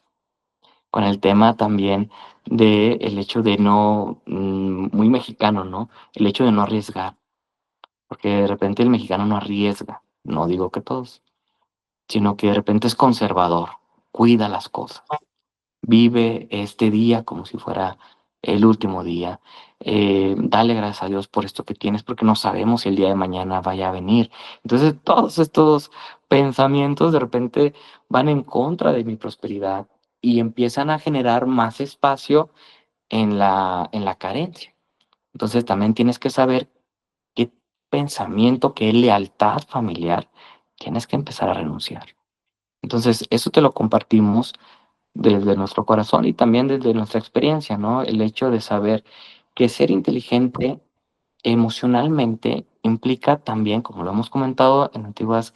Con el tema también de el hecho de no, muy mexicano, ¿no? El hecho de no arriesgar. Porque de repente el mexicano no arriesga. No digo que todos, sino que de repente es conservador, cuida las cosas, vive este día como si fuera el último día. dale gracias a Dios por esto que tienes, porque no sabemos si el día de mañana vaya a venir. Entonces, todos estos pensamientos de repente van en contra de mi prosperidad y empiezan a generar más espacio en la carencia. Entonces, también tienes que saber qué pensamiento, qué lealtad familiar tienes que empezar a renunciar. Entonces, eso te lo compartimos desde nuestro corazón y también desde nuestra experiencia, ¿no? El hecho de saber que ser inteligente emocionalmente implica también, como lo hemos comentado en antiguas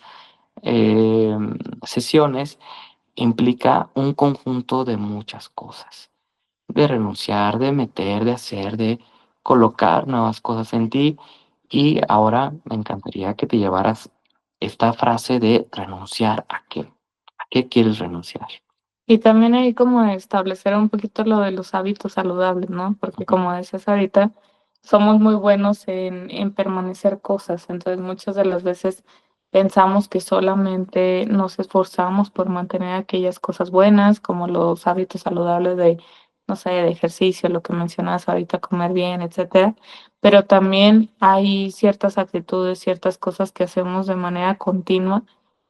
eh, sesiones, implica un conjunto de muchas cosas, de renunciar, de meter, de hacer, de colocar nuevas cosas en ti. Y ahora me encantaría que te llevaras esta frase de renunciar a qué. ¿A qué quieres renunciar? Y también hay como establecer un poquito lo de los hábitos saludables, ¿no? Porque Ujú. como decías ahorita, somos muy buenos en permanecer cosas, entonces muchas de las veces pensamos que solamente nos esforzamos por mantener aquellas cosas buenas, como los hábitos saludables de, no sé, de ejercicio, lo que mencionabas ahorita, comer bien, etcétera, pero también hay ciertas actitudes, ciertas cosas que hacemos de manera continua,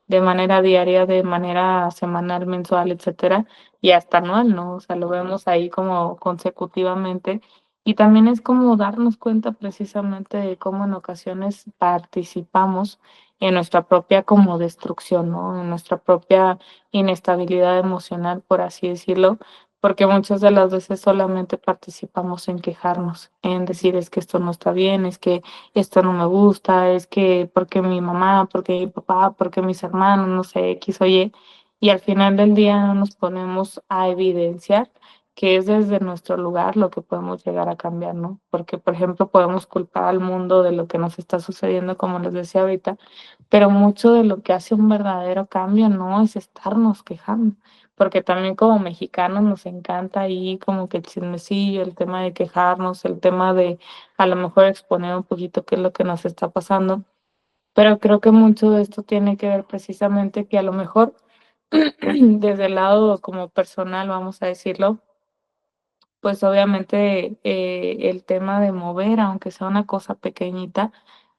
de manera diaria, de manera semanal, mensual, etcétera, y hasta anual, ¿no? O sea, lo vemos ahí como consecutivamente. Y también es como darnos cuenta precisamente de cómo en ocasiones participamos en nuestra propia como destrucción, ¿no? En nuestra propia inestabilidad emocional, por así decirlo, porque muchas de las veces solamente participamos en quejarnos, en decir es que esto no está bien, es que esto no me gusta, es que porque mi mamá, porque mi papá, porque mis hermanos, no sé, X o Y, y al final del día no nos ponemos a evidenciar que es desde nuestro lugar lo que podemos llegar a cambiar, ¿no? Porque, por ejemplo, podemos culpar al mundo de lo que nos está sucediendo, como les decía ahorita, pero mucho de lo que hace un verdadero cambio no es estarnos quejando, porque también como mexicanos nos encanta ahí como que el chismecillo, el tema de quejarnos, el tema de a lo mejor exponer un poquito qué es lo que nos está pasando, pero creo que mucho de esto tiene que ver precisamente que a lo mejor desde el lado como personal, vamos a decirlo, pues obviamente el tema de mover, aunque sea una cosa pequeñita,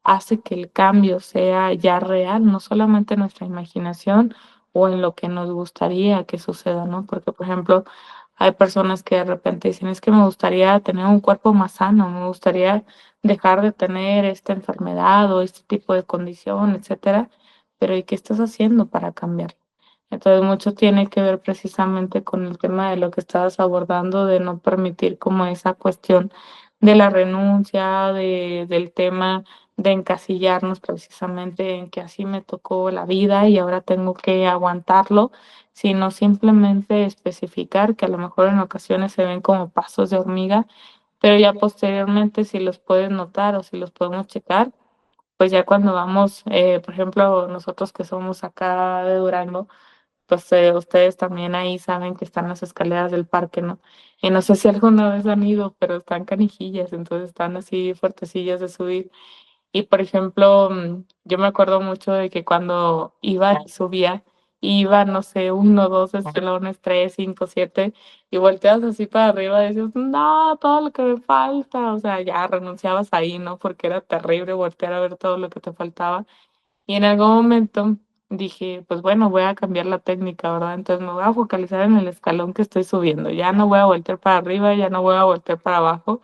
hace que el cambio sea ya real, no solamente en nuestra imaginación o en lo que nos gustaría que suceda, ¿no? Porque, por ejemplo, hay personas que de repente dicen, es que me gustaría tener un cuerpo más sano, me gustaría dejar de tener esta enfermedad o este tipo de condición, etcétera, pero ¿y qué estás haciendo para cambiar? Entonces, mucho tiene que ver precisamente con el tema de lo que estabas abordando, de no permitir como esa cuestión de la renuncia, del tema de encasillarnos precisamente en que así me tocó la vida y ahora tengo que aguantarlo, sino simplemente especificar que a lo mejor en ocasiones se ven como pasos de hormiga, pero ya posteriormente si los puedes notar o si los podemos checar, pues ya cuando vamos, por ejemplo, nosotros que somos acá de Durango, pues, ustedes también ahí saben que están las escaleras del parque, ¿no? Y no sé si alguna vez han ido, pero están canijillas, entonces están así fuertecillas de subir. Y, por ejemplo, yo me acuerdo mucho de que cuando iba y subía, iba, no sé, 1, 2 escalones, 3, 5, 7, y volteabas así para arriba y decías: "No, todo lo que me falta", o sea, ya renunciabas ahí, ¿no? Porque era terrible voltear a ver todo lo que te faltaba. Y en algún momento dije, pues bueno, voy a cambiar la técnica, ¿verdad? Entonces me voy a focalizar en el escalón que estoy subiendo. Ya no voy a voltear para arriba, ya no voy a voltear para abajo,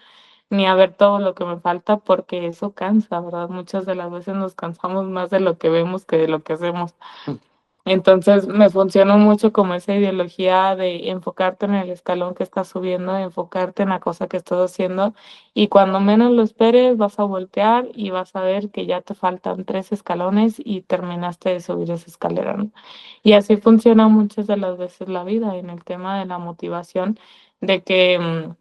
ni a ver todo lo que me falta, porque eso cansa, ¿verdad? Muchas de las veces nos cansamos más de lo que vemos que de lo que hacemos. Entonces, me funcionó mucho como esa ideología de enfocarte en el escalón que estás subiendo, enfocarte en la cosa que estás haciendo, y cuando menos lo esperes, vas a voltear y vas a ver que ya te faltan 3 escalones y terminaste de subir esa escalera, ¿no? Y así funciona muchas de las veces la vida en el tema de la motivación, de que,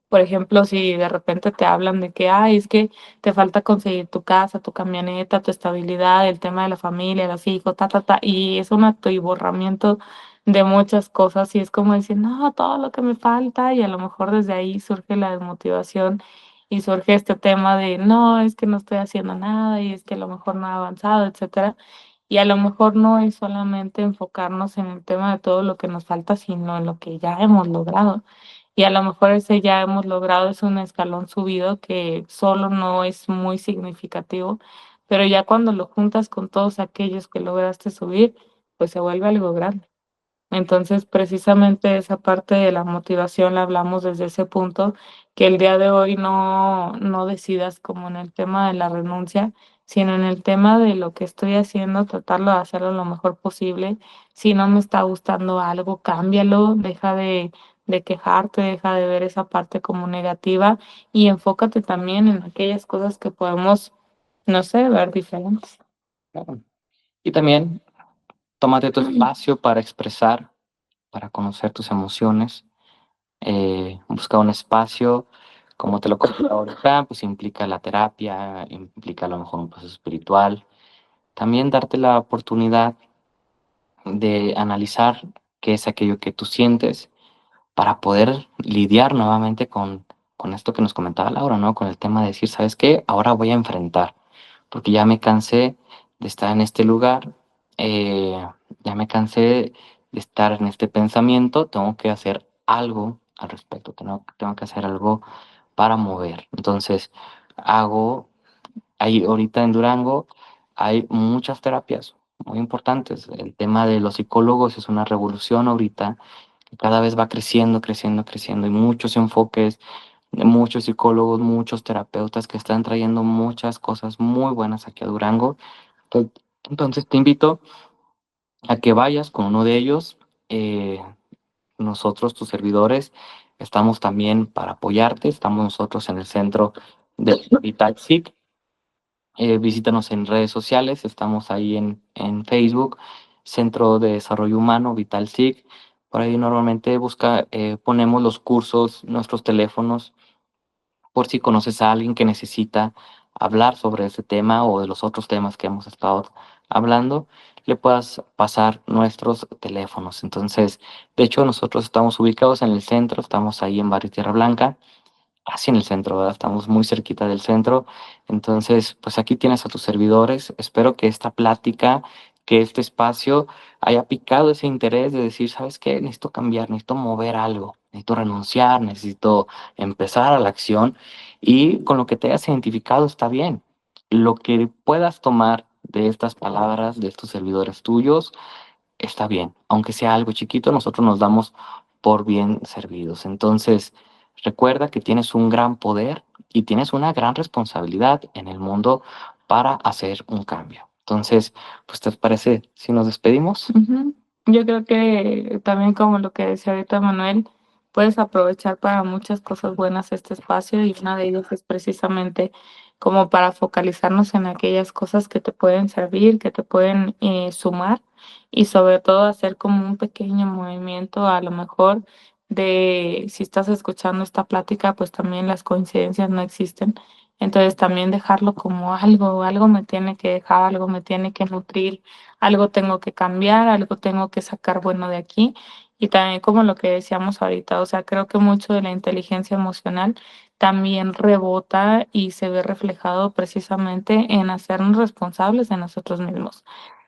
por ejemplo, si de repente te hablan de que, ay, es que te falta conseguir tu casa, tu camioneta, tu estabilidad, el tema de la familia, los hijos, y es un atiborramiento de muchas cosas y es como decir, no, todo lo que me falta y a lo mejor desde ahí surge la desmotivación y surge este tema de, no, es que no estoy haciendo nada y es que a lo mejor no he avanzado, etcétera. Y a lo mejor no es solamente enfocarnos en el tema de todo lo que nos falta, sino en lo que ya hemos logrado. y a lo mejor ese ya hemos logrado, es un escalón subido que solo no es muy significativo, pero ya cuando lo juntas con todos aquellos que lograste subir, pues se vuelve algo grande. Entonces, precisamente esa parte de la motivación la hablamos desde ese punto, que el día de hoy no decidas como en el tema de la renuncia, sino en el tema de lo que estoy haciendo, tratarlo de hacerlo lo mejor posible. Si no me está gustando algo, cámbialo, deja de quejarte, deja de ver esa parte como negativa y enfócate también en aquellas cosas que podemos, no sé, ver diferentes. Claro. Y también tómate tu espacio para expresar, para conocer tus emociones. Busca un espacio, como te lo comenté ahorita, pues implica la terapia, implica a lo mejor un proceso espiritual. También darte la oportunidad de analizar qué es aquello que tú sientes para poder lidiar nuevamente con esto que nos comentaba Laura, ¿no? Con el tema de decir, ¿sabes qué? Ahora voy a enfrentar, porque ya me cansé de estar en este lugar, eh, ya me cansé de estar en este pensamiento, tengo que hacer algo al respecto, tengo que hacer algo para mover. Entonces, hago, ahí ahorita en Durango hay muchas terapias muy importantes. El tema de los psicólogos es una revolución ahorita que cada vez va creciendo, creciendo, creciendo. Hay muchos enfoques de muchos psicólogos, muchos terapeutas que están trayendo muchas cosas muy buenas aquí a Durango. Entonces, entonces te invito a que vayas con uno de ellos. Nosotros, tus servidores, estamos también para apoyarte. Estamos nosotros en el centro de Vital SIC. Visítanos en redes sociales, estamos ahí en Facebook, Centro de Desarrollo Humano, Vital SIC. Por ahí normalmente ponemos los cursos, nuestros teléfonos, por si conoces a alguien que necesita hablar sobre ese tema o de los otros temas que hemos estado hablando, le puedas pasar nuestros teléfonos. Entonces, de hecho, nosotros estamos ubicados en el centro, estamos ahí en Barrio Tierra Blanca, casi en el centro, ¿verdad? Estamos muy cerquita del centro. Entonces, pues aquí tienes a tus servidores. Espero que esta plática, que este espacio haya picado ese interés de decir, ¿sabes qué? Necesito cambiar, necesito mover algo, necesito renunciar, necesito empezar a la acción y con lo que te hayas identificado está bien. Lo que puedas tomar de estas palabras, de estos servidores tuyos, está bien. Aunque sea algo chiquito, nosotros nos damos por bien servidos. Entonces, recuerda que tienes un gran poder y tienes una gran responsabilidad en el mundo para hacer un cambio. Entonces, pues, ¿te parece si nos despedimos? Ujú. Yo creo que también como lo que decía ahorita Manuel, puedes aprovechar para muchas cosas buenas este espacio y una de ellas es precisamente como para focalizarnos en aquellas cosas que te pueden servir, que te pueden sumar y sobre todo hacer como un pequeño movimiento a lo mejor de si estás escuchando esta plática, pues también las coincidencias no existen. Entonces también dejarlo como algo me tiene que dejar, algo me tiene que nutrir, algo tengo que cambiar, algo tengo que sacar bueno de aquí. Y también como lo que decíamos ahorita, o sea, creo que mucho de la inteligencia emocional también rebota y se ve reflejado precisamente en hacernos responsables de nosotros mismos.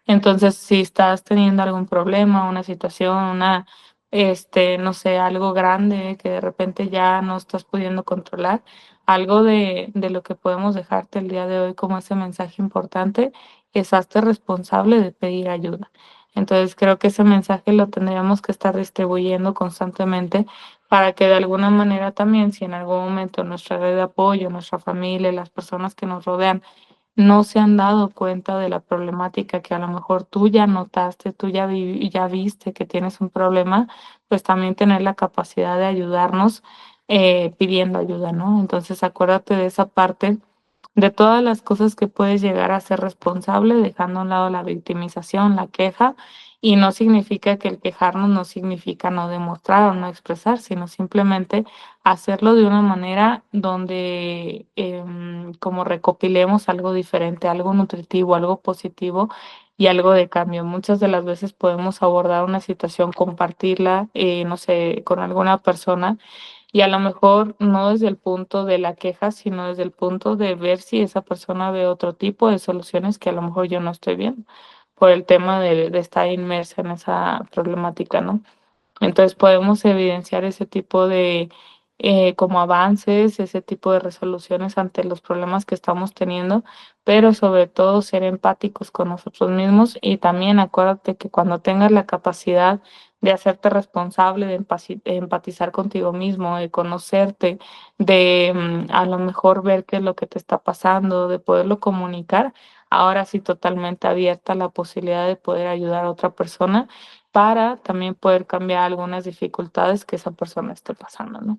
Entonces, si estás teniendo algún problema, una situación, no sé, algo grande que de repente ya no estás pudiendo controlar, algo de lo que podemos dejarte el día de hoy como ese mensaje importante es hazte responsable de pedir ayuda. Entonces, creo que ese mensaje lo tendríamos que estar distribuyendo constantemente para que de alguna manera también, si en algún momento nuestra red de apoyo, nuestra familia, las personas que nos rodean no se han dado cuenta de la problemática que a lo mejor tú ya notaste, tú ya viste que tienes un problema, pues también tener la capacidad de ayudarnos pidiendo ayuda, ¿no? Entonces, acuérdate de esa parte de todas las cosas que puedes llegar a ser responsable, dejando a un lado la victimización, la queja, y no significa que el quejarnos no significa no demostrar o no expresar, sino simplemente hacerlo de una manera donde como recopilemos algo diferente, algo nutritivo, algo positivo y algo de cambio. Muchas de las veces podemos abordar una situación, compartirla, no sé, con alguna persona y a lo mejor no desde el punto de la queja, sino desde el punto de ver si esa persona ve otro tipo de soluciones que a lo mejor yo no estoy viendo, por el tema de estar inmersa en esa problemática, ¿no? Entonces podemos evidenciar ese tipo de como avances, ese tipo de resoluciones ante los problemas que estamos teniendo, pero sobre todo ser empáticos con nosotros mismos y también acuérdate que cuando tengas la capacidad de hacerte responsable, de empatizar contigo mismo, de conocerte, de a lo mejor ver qué es lo que te está pasando, de poderlo comunicar, ahora sí totalmente abierta la posibilidad de poder ayudar a otra persona para también poder cambiar algunas dificultades que esa persona esté pasando, ¿no?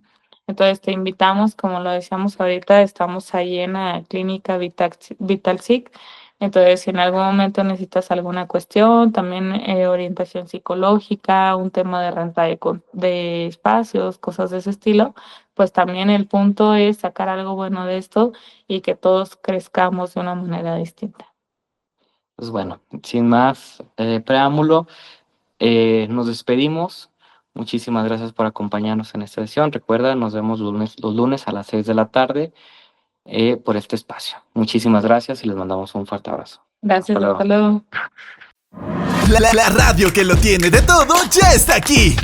Entonces te invitamos, como lo decíamos ahorita, estamos ahí en la clínica VitalSIC. Entonces, si en algún momento necesitas alguna cuestión, también orientación psicológica, un tema de renta de espacios, cosas de ese estilo, pues también el punto es sacar algo bueno de esto y que todos crezcamos de una manera distinta. Pues bueno, sin más preámbulo, nos despedimos. Muchísimas gracias por acompañarnos en esta sesión. Recuerda, nos vemos los lunes a las 6 de la tarde por este espacio. Muchísimas gracias y les mandamos un fuerte abrazo. Gracias, Hasta hasta luego. luego. La radio que lo tiene de todo ya está aquí.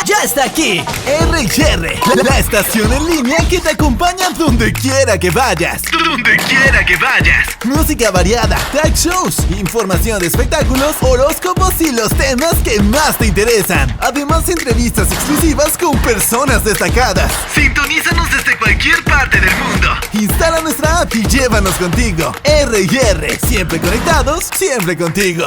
Ya está aquí. R&R, la estación en línea que te acompaña donde quiera que vayas. Donde quiera que vayas. Música variada, talk shows, información de espectáculos, horóscopos y los temas que más te interesan. Además, entrevistas exclusivas con personas destacadas. Sintonízanos desde cualquier parte del mundo. Instala nuestra app y llévanos contigo. R&R, siempre conectados, siempre contigo.